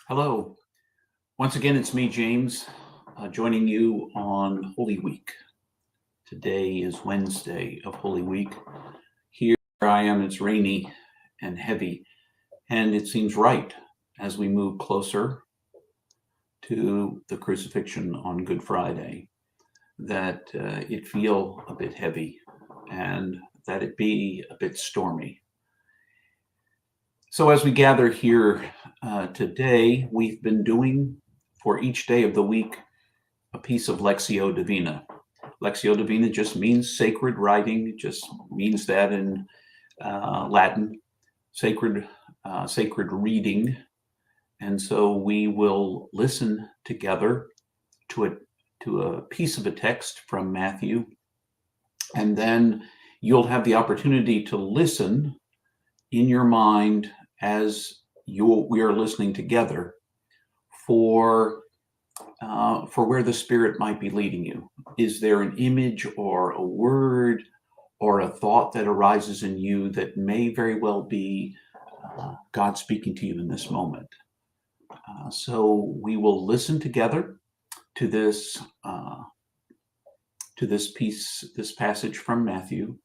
Hello. Once again, it's me, James, joining you on Holy Week. Today is Wednesday of Holy Week. Here I am, it's rainy and heavy, and it seems right as we move closer to the crucifixion on Good Friday that it feel a bit heavy and that it be a bit stormy. So as we gather here today, we've been doing for each day of the week a piece of Lectio Divina. Lectio Divina just means sacred writing. It just means that in Latin, sacred reading. And so we will listen together to a piece of a text from Matthew, and then you'll have the opportunity to listen in your mind as we are listening together for where the Spirit might be leading you. Is there an image or a word or a thought that arises in you that may very well be God speaking to you in this moment? So we will listen together to this this passage from Matthew,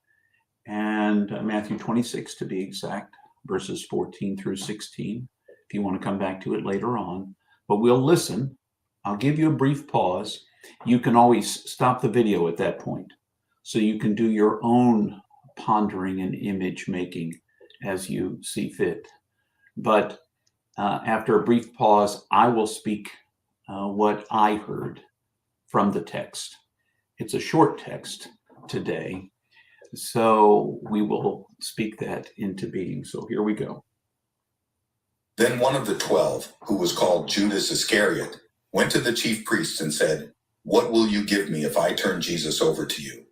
and Matthew 26 to be exact, verses 14 through 16. If you want to come back to it later on, but we'll listen. I'll give you a brief pause. You can always stop the video at that point, so you can do your own pondering and image making as you see fit. But after a brief pause, I will speak what I heard from the text. It's a short text today, so we will speak that into being. So here we go. Then one of the 12, who was called Judas Iscariot, went to the chief priests and said, "What will you give me if I turn Jesus over to you?"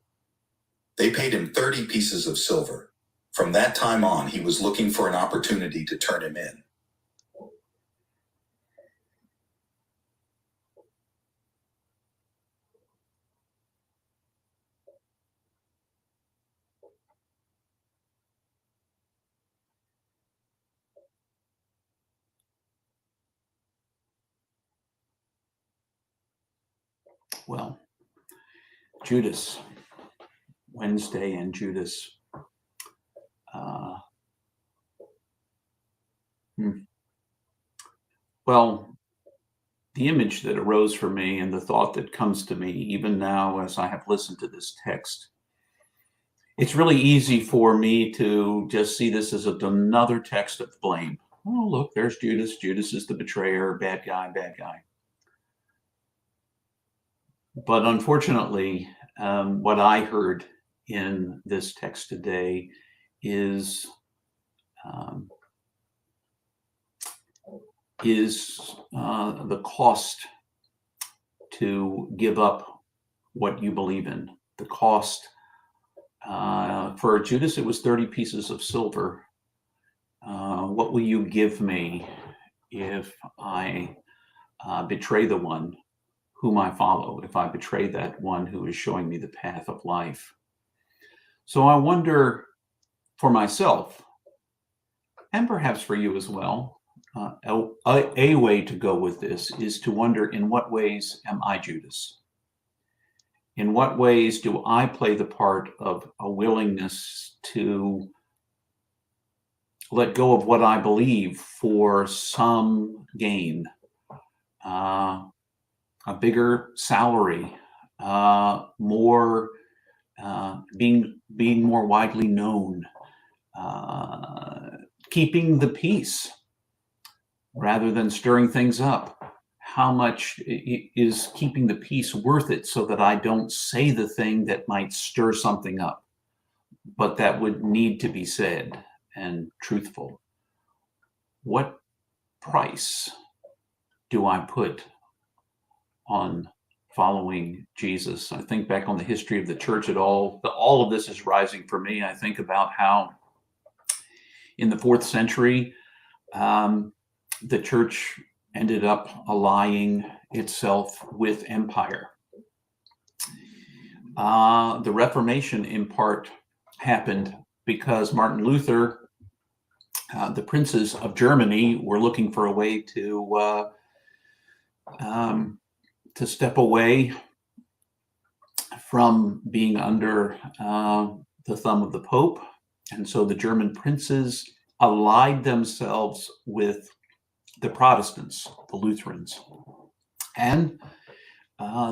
They paid him 30 pieces of silver. From that time on, he was looking for an opportunity to turn him in. Well, Judas, Wednesday and Judas. Well, the image that arose for me and the thought that comes to me, even now as I have listened to this text, it's really easy for me to just see this as another text of blame. Oh, look, there's Judas. Judas is the betrayer, bad guy, bad guy. But unfortunately, what I heard in this text today is the cost to give up what you believe in. The cost for Judas, it was 30 pieces of silver. What will you give me if I betray the one whom I follow, if I betray that one who is showing me the path of life? So I wonder for myself, and perhaps for you as well, a way to go with this is to wonder, in what ways am I Judas? In what ways do I play the part of a willingness to let go of what I believe for some gain, a bigger salary, more being more widely known, keeping the peace rather than stirring things up? How much is keeping the peace worth it so that I don't say the thing that might stir something up, but that would need to be said and truthful? What price do I put on following Jesus? I think back on the history of the church at all of this is rising for me. I think about how in the 4th century, the church ended up allying itself with empire. The Reformation in part happened because Martin Luther the princes of Germany were looking for a way to step away from being under the thumb of the Pope. And so the German princes allied themselves with the Protestants, the Lutherans. And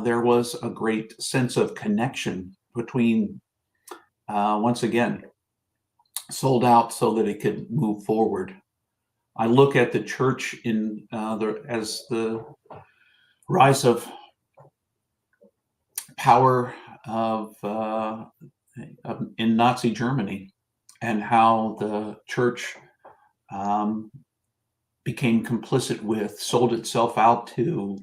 there was a great sense of connection between, once again, sold out so that it could move forward. I look at the church as the rise of power in Nazi Germany, and how the church became complicit with, sold itself out to,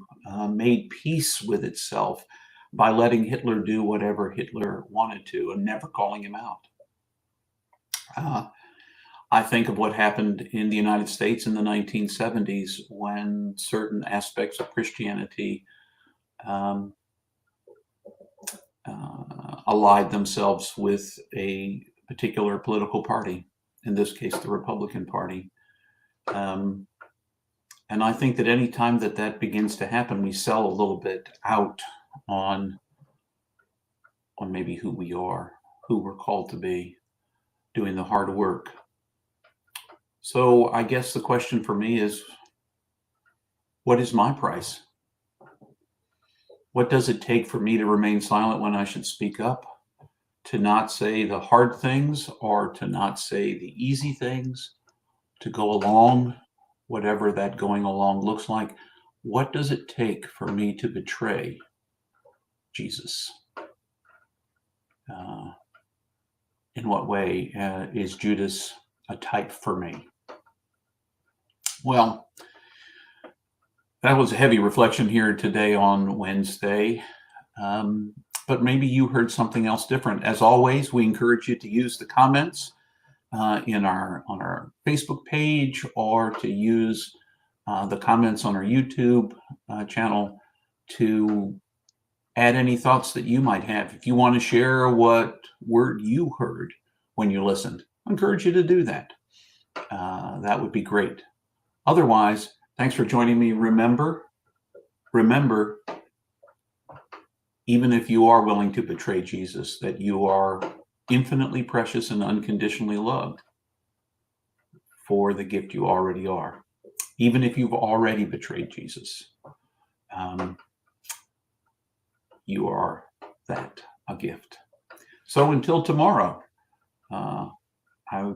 made peace with itself by letting Hitler do whatever Hitler wanted to and never calling him out. I think of what happened in the United States in the 1970s when certain aspects of Christianity allied themselves with a particular political party, in this case, the Republican Party. And I think that any time that that begins to happen, we sell a little bit out on maybe who we are, who we're called to be, doing the hard work. So I guess the question for me is, what is my price? What does it take for me to remain silent when I should speak up? To not say the hard things, or to not say the easy things, to go along, whatever that going along looks like. What does it take for me to betray Jesus? In what way is Judas a type for me? Well, that was a heavy reflection here today on Wednesday. But maybe you heard something else different. As always, we encourage you to use the comments on our Facebook page, or to use the comments on our YouTube channel to add any thoughts that you might have. If you want to share what word you heard when you listened, I encourage you to do that. That would be great. Otherwise, thanks for joining me. Remember, even if you are willing to betray Jesus, that you are infinitely precious and unconditionally loved for the gift you already are. Even if you've already betrayed Jesus, you are that, a gift. So until tomorrow, I